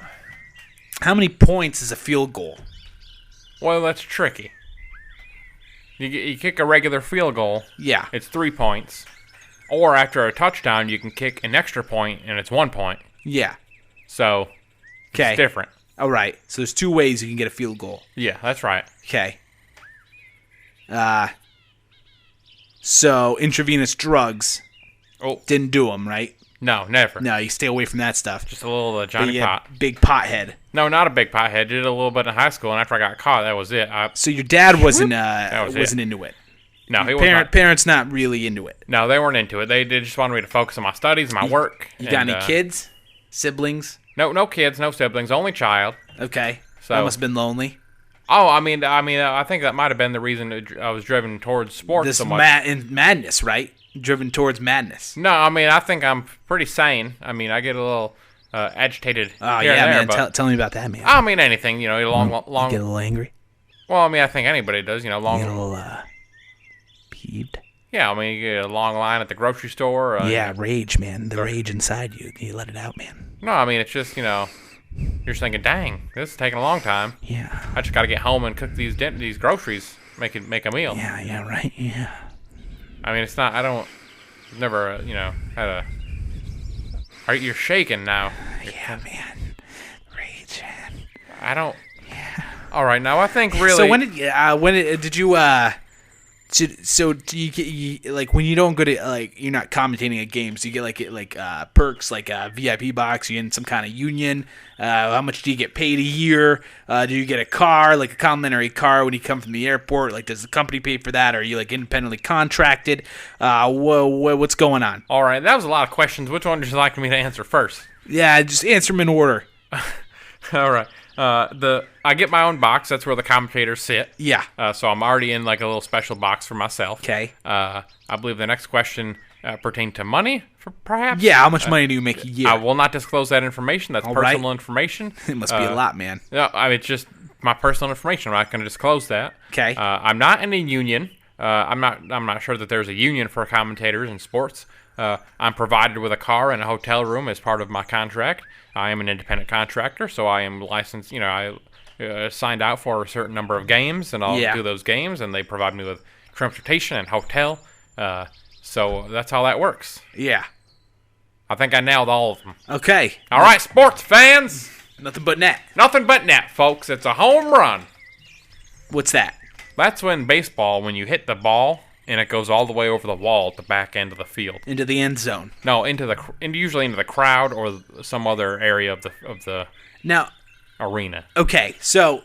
how many points is a field goal? Well, that's tricky. You kick a regular field goal. Yeah. It's 3 points. Or after a touchdown, you can kick an extra point, and it's 1 point. Yeah. So, Okay. it's different. All right. So there's 2 ways you can get a field goal. Yeah, that's right. Okay. So intravenous drugs Oh, didn't do them, right? no, never. No, you stay away from that stuff. Just a little Johnny Yeah, Pot. big pothead. No, not a big pothead. Did it a little bit in high school, and after I got caught, that was it. So your dad wasn't was wasn't it. into it. No, he was not. Parents not really into it. No, they weren't into it. They just wanted me to focus on my studies, my work. You got and, any kids? Siblings? No kids, no siblings, only child. Okay. So- That must have been lonely. Oh, I mean, I think that might have been the reason that I was driven towards sports This so much. madness, right? Driven towards madness. No, I mean, I think I'm pretty sane. I mean, I get a little agitated Oh here yeah, and there, man. but Tell me about that, man. I mean, anything, long. You get a little angry. Well, I mean, I think anybody does, You get a long. little peeved. Yeah, I mean, you get a long line at the grocery store. Yeah, rage, man. The rage inside you. You let it out, man. No, I mean, it's just you're just thinking, dang, this is taking a long time. Yeah. I just got to get home and cook these groceries, make a meal. Yeah, right. Yeah. I mean, it's not. I don't. Never, had a. You're shaking now. Yeah, man. Rage, man. I don't. Yeah. All right, now I think really. So when did you so do you get like when you don't go to like you're not commentating at games, do you get perks like a VIP box? You in some kind of union? How much do you get paid a year? Do you get a car, like a complimentary car when you come from the airport? Like, does the company pay for that? Or are you like independently contracted? What's going on? All right, that was a lot of questions. Which one would you like me to answer first? Yeah, just answer them in order. All right. I get my own box. That's where the commentators sit. Yeah. So I'm already in like a little special box for myself. Okay. I believe the next question pertained to money, perhaps. Yeah, how much money do you make a year? I will not disclose that information. That's All personal right. information. It must be a lot, man. No, I mean, it's just my personal information. I'm not going to disclose that. Okay. I'm not in a union. I'm not sure that there's a union for commentators in sports. I'm provided with a car and a hotel room as part of my contract. I am an independent contractor, so I am licensed. I signed out for a certain number of games, and I'll do those games, and they provide me with transportation and hotel. So that's how that works. Yeah. I think I nailed all of them. Okay. All right, sports fans. Nothing but net. Nothing but net, folks. It's a home run. What's that? That's when you hit the ball and it goes all the way over the wall at the back end of the field. Into the end zone. No, usually into the crowd or some other area of the Now, arena. okay, so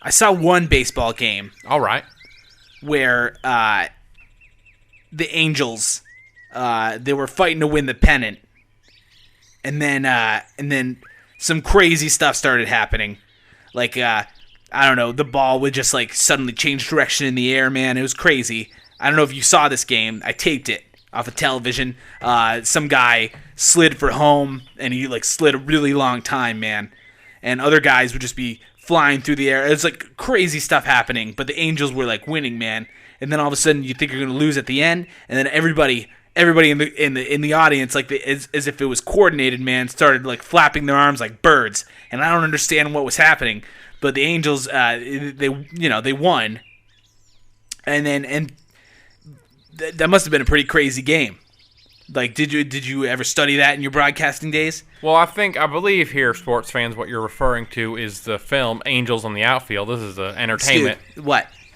I saw one baseball game All right. where the Angels they were fighting to win the pennant, and then some crazy stuff started happening. Like I don't know, the ball would just like suddenly change direction in the air, man. It was crazy. I don't know if you saw this game. I taped it off of television. Some guy slid for home, and he like slid a really long time, man. And other guys would just be flying through the air. It's like crazy stuff happening, but the Angels were like winning, man. And then all of a sudden, you think you're gonna lose at the end, and then everybody in the audience, like as if it was coordinated, man, started like flapping their arms like birds. And I don't understand what was happening, but the Angels, they won, and that must have been a pretty crazy game. Like, did you ever study that in your broadcasting days? Well, I believe here, sports fans, what you're referring to is the film Angels on the Outfield. This is an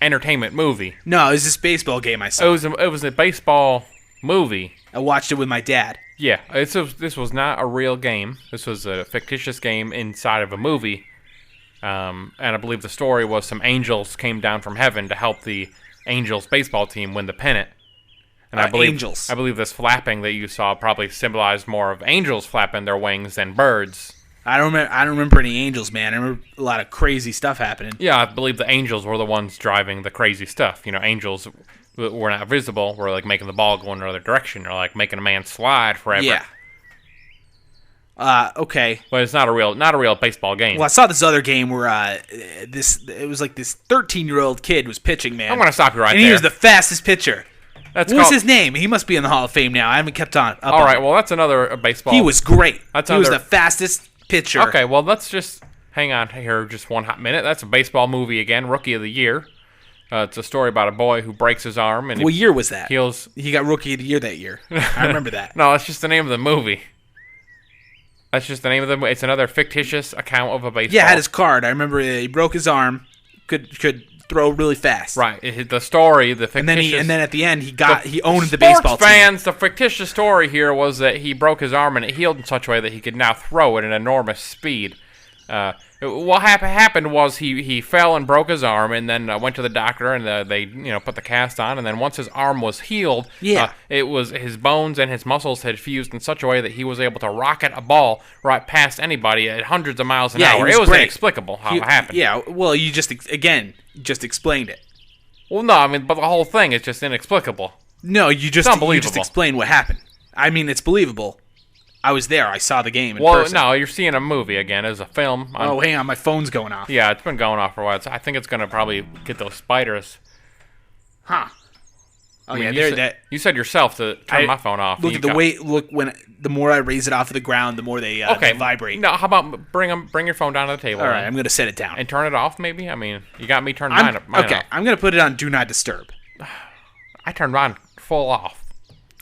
entertainment movie. No, it was this baseball game I saw. It was a baseball movie. I watched it with my dad. Yeah, this was not a real game. This was a fictitious game inside of a movie. And I believe the story was some angels came down from heaven to help the Angels baseball team win the pennant. And I believe this flapping that you saw probably symbolized more of angels flapping their wings than birds. I don't remember any angels, man. I remember a lot of crazy stuff happening. Yeah, I believe the angels were the ones driving the crazy stuff. Angels were not visible. Were like making the ball go in another direction, or like making a man slide forever. Yeah. Okay. But it's not a real baseball game. Well, I saw this other game where it was like this 13-year-old kid was pitching, man. I'm gonna stop you right and there. And he was the fastest pitcher. That's what was called- his name? He must be in the Hall of Fame now. I haven't kept on. All right, well, that's another baseball. He was great. That's he was another- the fastest pitcher. Okay, well, let's just hang on here just one hot minute. That's a baseball movie again, Rookie of the Year. It's a story about a boy who breaks his arm and What year was that? heals. He got Rookie of the Year that year. I remember that. No, that's just the name of the movie. That's just the name of the movie. It's another fictitious account of a baseball. Yeah, I had his card. I remember he broke his arm. Could throw really fast. Right. The story, the fictitious. And then at the end he owned the sports baseball team. fans, the fictitious story here was that he broke his arm and it healed in such a way that he could now throw at an enormous speed. What happened was he fell and broke his arm, and then went to the doctor, and they put the cast on, and then once his arm was healed, it was his bones and his muscles had fused in such a way that he was able to rocket a ball right past anybody at hundreds of miles an hour. It was great. inexplicable how it happened. Yeah, well, you just explained it. Well, no, I mean, but the whole thing is just inexplicable. No, you just unbelievable. explained what happened. I mean, it's believable. I was there. I saw the game in Well, person. no, you're seeing a movie again as a film. Oh, hang on. My phone's going off. Yeah, it's been going off for a while. I think it's going to probably get those spiders. Huh. Oh, I mean, yeah, you said yourself to turn my phone off. Look at the way. The more I raise it off of the ground, the more they vibrate. No, how about bring your phone down to the table? All right, I'm gonna set it down and turn it off. Maybe. I mean, you got me turned mine okay, off. I'm gonna put it on Do Not Disturb. I turned mine full off.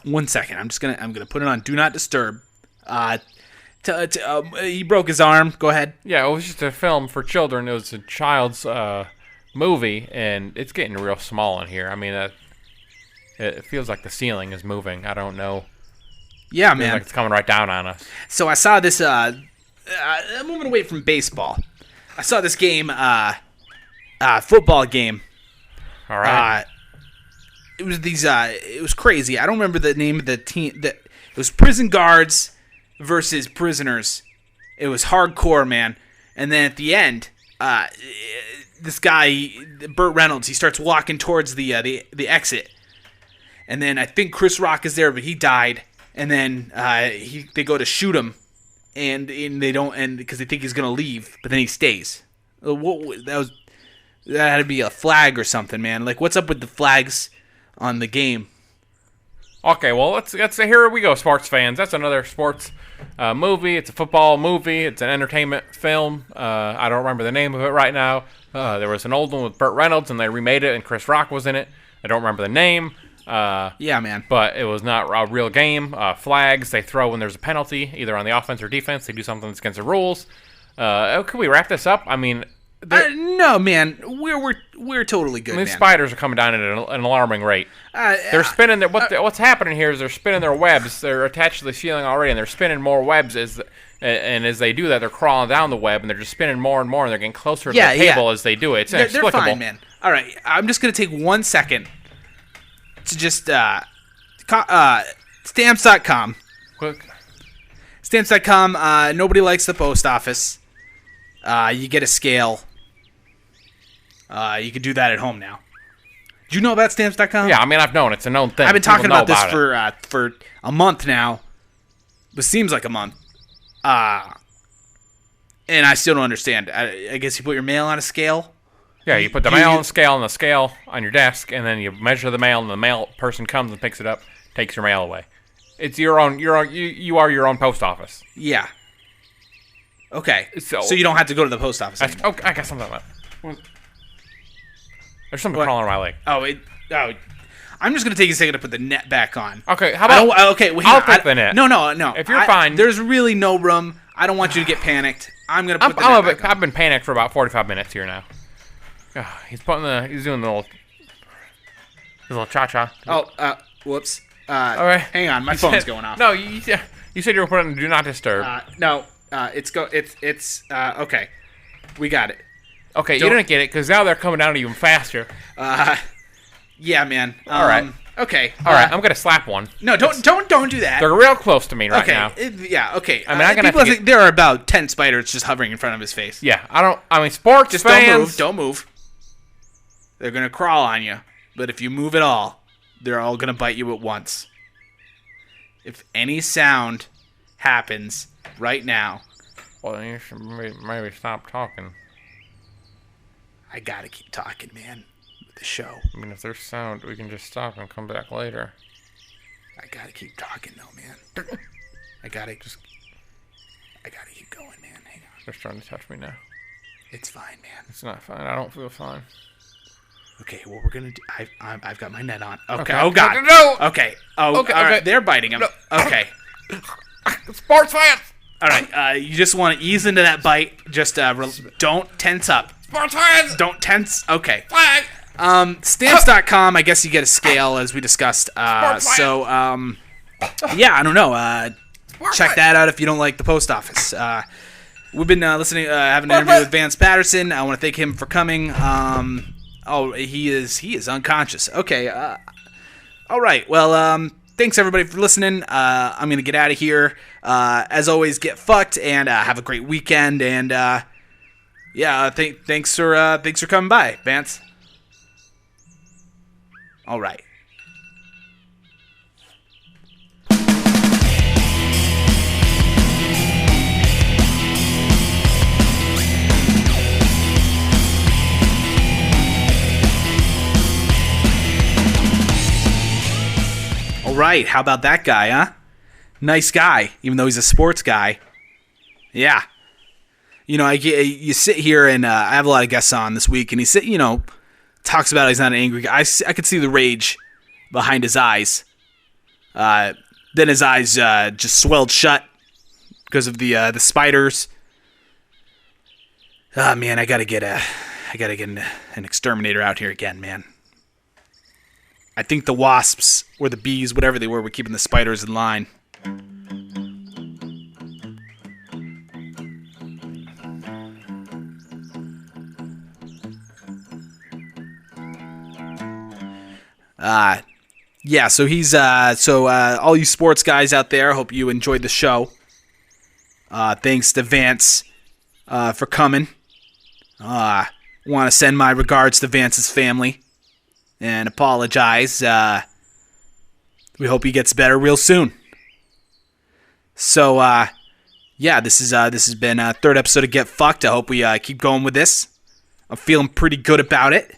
1 second. I'm gonna put it on Do Not Disturb. He broke his arm. Go ahead. Yeah, it was just a film for children. It was a child's movie, and it's getting real small in here. I mean, it feels like the ceiling is moving. I don't know. Yeah, Feels man. like it's coming right down on us. So I saw this. I'm moving away from baseball. I saw this game, football game. All right. It was it was crazy. I don't remember the name of the team. It was prison guards versus prisoners. It was hardcore, man. And then at the end, this guy, Burt Reynolds, he starts walking towards the exit. And then I think Chris Rock is there, but he died. And then they go to shoot him, and they don't, and because they think he's gonna leave, but then he stays. That had to be a flag or something, man. Like, what's up with the flags on the game? Okay, well, let's here we go, sports fans. That's another sports movie. It's a football movie. It's an entertainment film. I don't remember the name of it right now. There was an old one with Burt Reynolds, and they remade it, and Chris Rock was in it. I don't remember the name. Yeah, man. But it was not a real game. Flags they throw when there's a penalty, either on the offense or defense. They do something that's against the rules. Can we wrap this up? I mean, no, man. We're totally good. Man. Spiders are coming down at an alarming rate. They're spinning. What's happening here is they're spinning their webs. They're attached to the ceiling already, and they're spinning more webs and as they do that, they're crawling down the web, and they're just spinning more and more, and they're getting closer to the table as they do it. It's inexplicable. They're fine, man. All right, I'm just gonna take 1 second to just stamps.com. Quick. Stamps.com. Nobody likes the post office. You get a scale. You can do that at home now. Do you know about stamps.com? Yeah, I mean, I've known. It's a known thing. I've been talking People know about this for a month now. It seems like a month. And I still don't understand. I guess you put your mail on a scale. Yeah, you put the mail on the scale on your desk, and then you measure the mail, and the mail person comes and picks it up, takes your mail away. It's your own. You are your own post office. Yeah. Okay. So you don't have to go to the post office anymore. I got something like that. There's something crawling on my leg. I'm just gonna take a second to put the net back on. Okay, how about? I'll take the net. No. If you're fine, there's really no room. I don't want you to get panicked. I'm gonna put the net back on. I've been panicked for about 45 minutes here now. He's doing the little cha-cha. Whoops. All right. Hang on, my phone's going off. No, you said you were putting Do Not Disturb. No. It's okay. We got it. Okay, you didn't get it because now they're coming down even faster. Yeah, man. All right. Okay. All right. I'm gonna slap one. No, don't do that. They're real close to me right now. Yeah. Okay. I mean, there are about 10 spiders just hovering in front of his face. Yeah. Sports just fans. Don't move. They're gonna crawl on you, but if you move at all, they're all gonna bite you at once. If any sound happens right now, well, you should maybe stop talking. I gotta keep talking, man. with the show. I mean, if there's sound, we can just stop and come back later. I gotta keep talking though, man. I gotta keep going, man. Hang on. Just trying to touch me now. It's fine, man. It's not fine. I don't feel fine. Okay, what we're gonna do? I've got my net on. Okay. Okay. Oh God. No. Okay. Oh. Okay, All right. okay. They're biting him. No. Okay. Sports fans. All right. You just want to ease into that bite. Just don't tense up. Sports fans. Don't tense. Okay. Flag. Stamps.com. I guess you get a scale as we discussed. So yeah, I don't know. Check that out if you don't like the post office. We've been listening, having an interview with Vance Patterson. I want to thank him for coming. He is unconscious. Okay. All right. Well, thanks everybody for listening. I'm gonna get out of here. As always, get fucked and have a great weekend. And yeah, thanks for coming by, Vance. All right. All right, how about that guy, huh? Nice guy, even though he's a sports guy. Yeah. You know, you sit here and I have a lot of guests on this week, and he talks about he's not an angry guy. I could see the rage behind his eyes. Then his eyes just swelled shut because of the spiders. Ah, man, I gotta get an exterminator out here again, man. I think the wasps or the bees, whatever they were keeping the spiders in line. Yeah, so he's all you sports guys out there, I hope you enjoyed the show. Thanks to Vance for coming. Want to send my regards to Vance's family and apologize. We hope he gets better real soon. So yeah, this has been a third episode of Get Fucked. I hope we keep going with this. I'm feeling pretty good about it.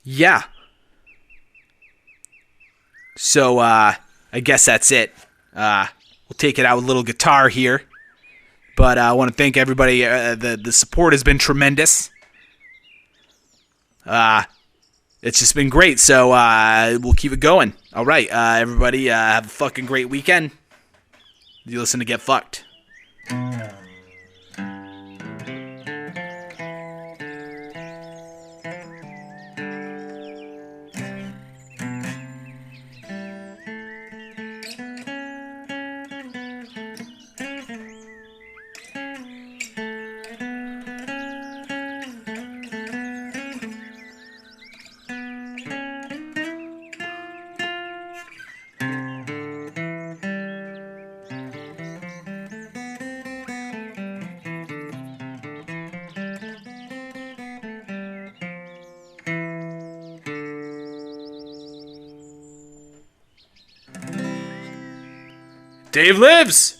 Yeah. So I guess that's it. We'll take it out with a little guitar here. But I want to thank everybody. The support has been tremendous. It's just been great. So we'll keep it going. All right, everybody, have a fucking great weekend. You listen to Get Fucked. Dave lives!